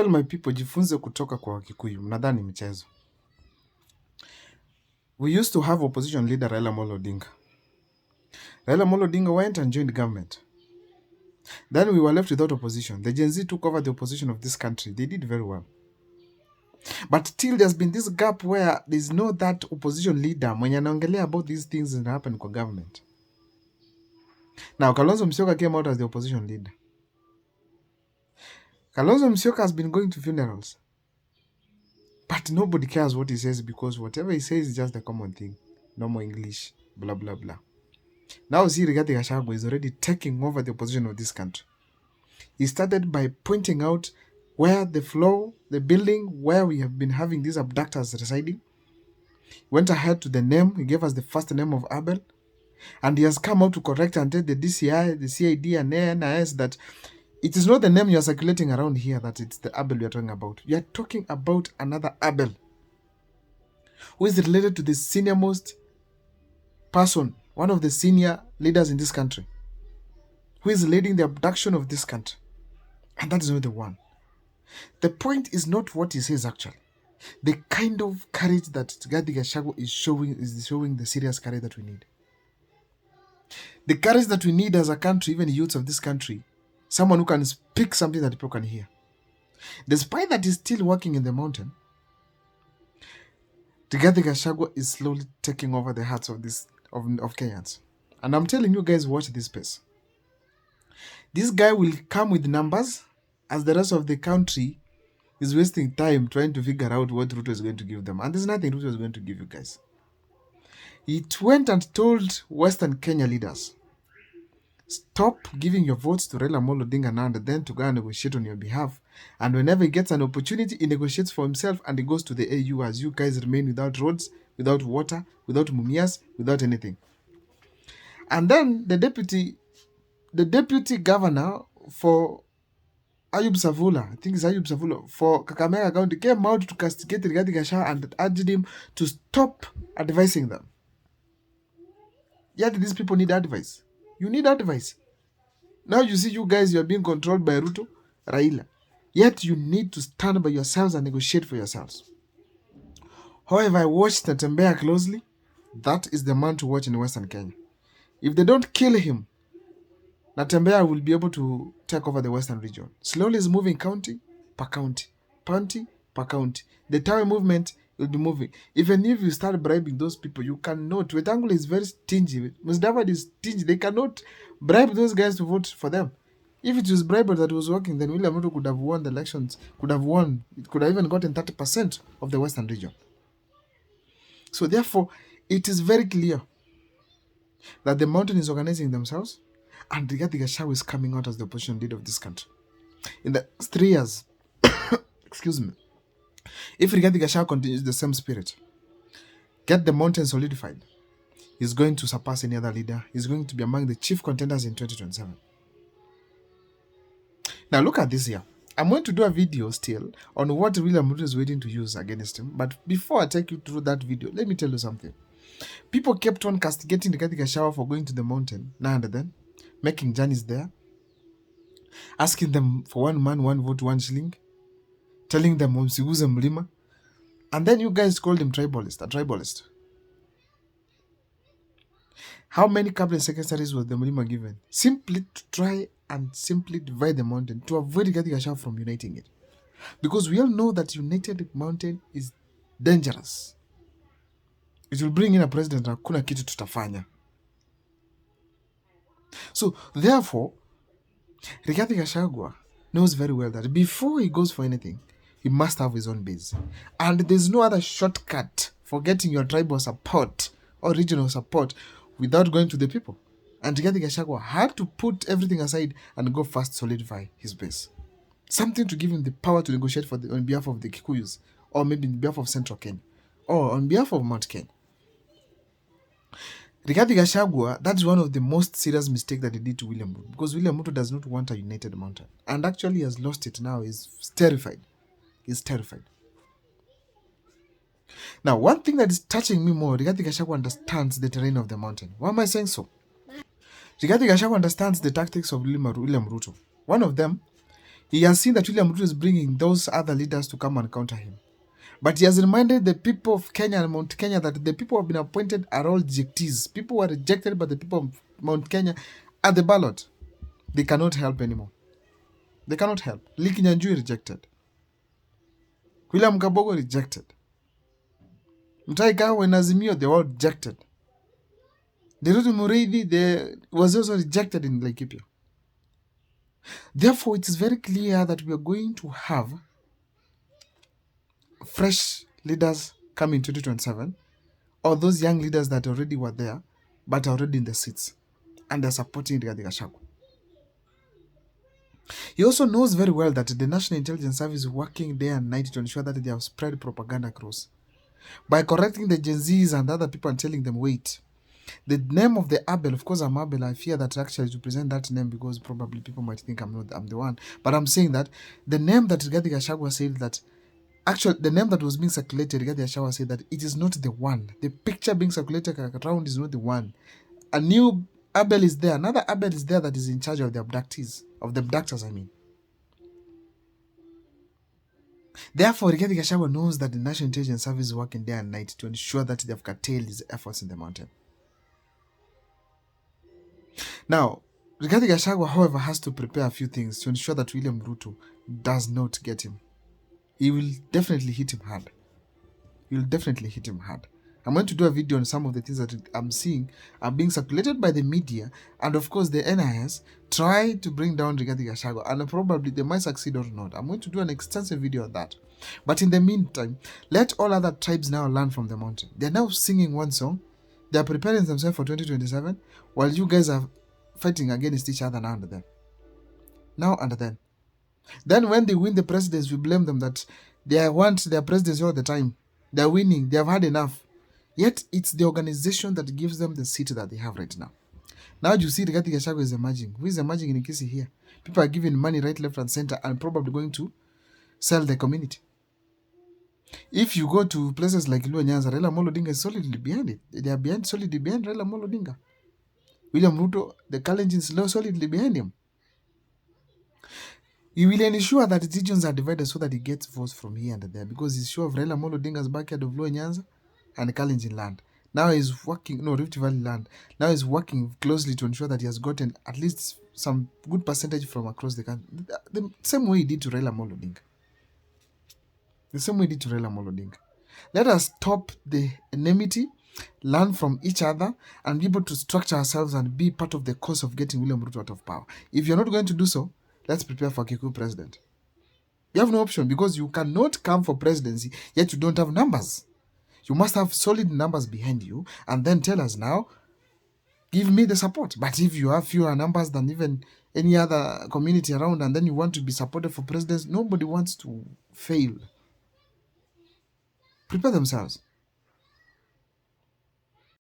Well, my people, jifunze kutoka kwa Wakikuyu. Mnadhani mchezo. We used to have opposition leader Raila Amolo Odinga. Raila Amolo Odinga went and joined government. Then we were left without opposition. The Gen Z took over the opposition of this country. They did very well. But still there's been this gap where there's no that opposition leader mwenye anaongelea about these things that happen kwa government. Now, Kalonzo Musyoka came out as the opposition leader. Kalonzo Musyoka has been going to funerals. But nobody cares what he says because whatever he says is just the common thing. Normal English, blah, blah, blah. Now see Rigathi Gachagua is already taking over the opposition of this country. He started by pointing out where the floor, the building where we have been having these abductors residing. Went ahead to the name. He gave us the first name of Abel. And he has come out to correct and tell the DCI, the CID and NIS that it is not the name you are circulating around here, that it's the Abel we are talking about. We are talking about another Abel who is related to the senior most person, one of the senior leaders in this country, who is leading the abduction of this country. And that is not the one. The point is not what he says actually. The kind of courage that Rigathi Gachagua is showing the serious courage that we need. The courage that we need as a country, even the youths of this country, someone who can speak something that people can hear. Despite that he's still working in the mountain, Rigathi Gachagua is slowly taking over the hearts of Kenyans. And I'm telling you guys, watch this space. This guy will come with numbers as the rest of the country is wasting time trying to figure out what Ruto is going to give them. And there's nothing Ruto is going to give you guys. He went and told Western Kenya leaders, stop giving your votes to Raila Amolo Odinga now and then to go and negotiate on your behalf. And whenever he gets an opportunity, he negotiates for himself and he goes to the AU as you guys remain without roads, without water, without mumias, without anything. And then the deputy governor for Ayub Savula, I think it's Ayub Savula, for Kakamega County, came out to castigate Rigathi Gachagua and urged him to stop advising them. Yet these people need advice. You need advice. Now you see you guys, you are being controlled by Ruto, Raila. Yet you need to stand by yourselves and negotiate for yourselves. However, I watched Natembeya closely. That is the man to watch in Western Kenya. If they don't kill him, Natembeya will be able to take over the Western region. Slowly is moving county per county. County per county. The Tawe movement will be moving. Even if you start bribing those people, you cannot. Wetangula is very stingy. Musdavad is stingy. They cannot bribe those guys to vote for them. If it was bribery that was working, then William Ruto could have won the elections, could have even gotten 30% of the Western region. So therefore, it is very clear that the mountain is organizing themselves and Rigathi Gachagua is coming out as the opposition leader of this country. In the 3 years, excuse me, if Rigathi Gachagua continues the same spirit, get the mountain solidified, he's going to surpass any other leader. He's going to be among the chief contenders in 2027. Now look at this here. I'm going to do a video still on what William Ruto is waiting to use against him. But before I take you through that video, let me tell you something. People kept on castigating Rigathi Gachagua for going to the mountain now and then, making journeys there, asking them for 1 man, 1 vote, 1 shilling, telling them msiguze mlima, and then you guys called him tribalist, a tribalist. How many cabinet secretaries was the mlima given? Simply to try and simply divide the mountain, to avoid Rigathi Gachagua from uniting it. Because we all know that united mountain is dangerous. It will bring in a president na kuna kitu tutafanya. So therefore, Rigathi Gachagua knows very well that before he goes for anything, he must have his own base. And there's no other shortcut for getting your tribal support or regional support without going to the people. And Rigathi Gachagua had to put everything aside and go first solidify his base. Something to give him the power to negotiate on behalf of the Kikuyus, or maybe on behalf of Central Kenya, or on behalf of Mount Kenya. Rigathi Gachagua, that's one of the most serious mistakes that he did to William Ruto, because William Ruto does not want a united mountain. And actually he has lost it now. He's terrified. He's terrified. Now, one thing that is touching me more, Rigathi Gachagua understands the terrain of the mountain. Why am I saying so? Rigathi Gachagua understands the tactics of William Ruto. One of them He has seen that William Ruto is bringing those other leaders to come and counter him. But he has reminded the people of Kenya and Mount Kenya that the people who have been appointed are all rejectees. People who are rejected by the people of Mount Kenya at the ballot. They cannot help anymore. They cannot help. Lee Kinyanjui rejected. William Kabogo rejected. Mutahi Kagwe and Azimio, they were all rejected. Derutu Mureithi was also rejected in Laikipia. Therefore, it is very clear that we are going to have fresh leaders come in 2027, or those young leaders that already were there, but are already in the seats, and they're supporting Rigathi Gachagua. He also knows very well that the National Intelligence Service is working day and night to ensure that they have spread propaganda across. By correcting the Gen Zs and other people and telling them, wait, the name of the Abel, of course I'm Abel, I fear that actually to present that name because probably people might think I'm the one. But I'm saying that the name that Rigathi Gachagua said that, actually the name that was being circulated, Rigathi Gachagua said that it is not the one. The picture being circulated around is not the one. A new Abel is there. Another Abel is there that is in charge of the abductees, of the abductors, I mean. Therefore, Rigathi Gachagua knows that the National Intelligence Service is working day and night to ensure that they've curtailed his efforts in the mountain. Now, Rigathi Gachagua, however, has to prepare a few things to ensure that William Ruto does not get him. He will definitely hit him hard. He will definitely hit him hard. I'm going to do a video on some of the things that I'm seeing are being circulated by the media, and of course the NIS try to bring down Rigathi Gachagua, and probably they might succeed or not. I'm going to do an extensive video on that. But in the meantime, let all other tribes now learn from the mountain. They're now singing one song. They're preparing themselves for 2027, while you guys are fighting against each other now and then. Now and then. Then when they win the presidency, we blame them that they want their presidency all the time. They're winning. They have had enough. Yet it's the organization that gives them the seat that they have right now. Now you see Rigathi Gachagua is emerging. Who is emerging in Kisi here? People are giving money right, left, and center, and probably going to sell the community. If you go to places like Luo Nyanza, Raila Amolo Odinga is solidly behind it. They are solidly behind Raila Amolo Odinga. William Ruto, the Kalenjin is solidly behind him. He will ensure that the regions are divided so that he gets votes from here and there, because he's sure of Raila Amolo Odinga's backyard of Luo Nyanza and Kalenjin land. Now he's working, Rift Valley land. Now he's working closely to ensure that he has gotten at least some good percentage from across the country. The same way he did to Raila Amolo Odinga. The same way he did to Raila Amolo Odinga. Let us stop the enmity, learn from each other, and be able to structure ourselves and be part of the cause of getting William Ruto out of power. If you're not going to do so, let's prepare for Kikuyu president. You have no option, because you cannot come for presidency yet you don't have numbers. You must have solid numbers behind you, and then tell us now, give me the support. But if you have fewer numbers than even any other community around, and then you want to be supported for presidency, nobody wants to fail. Prepare themselves.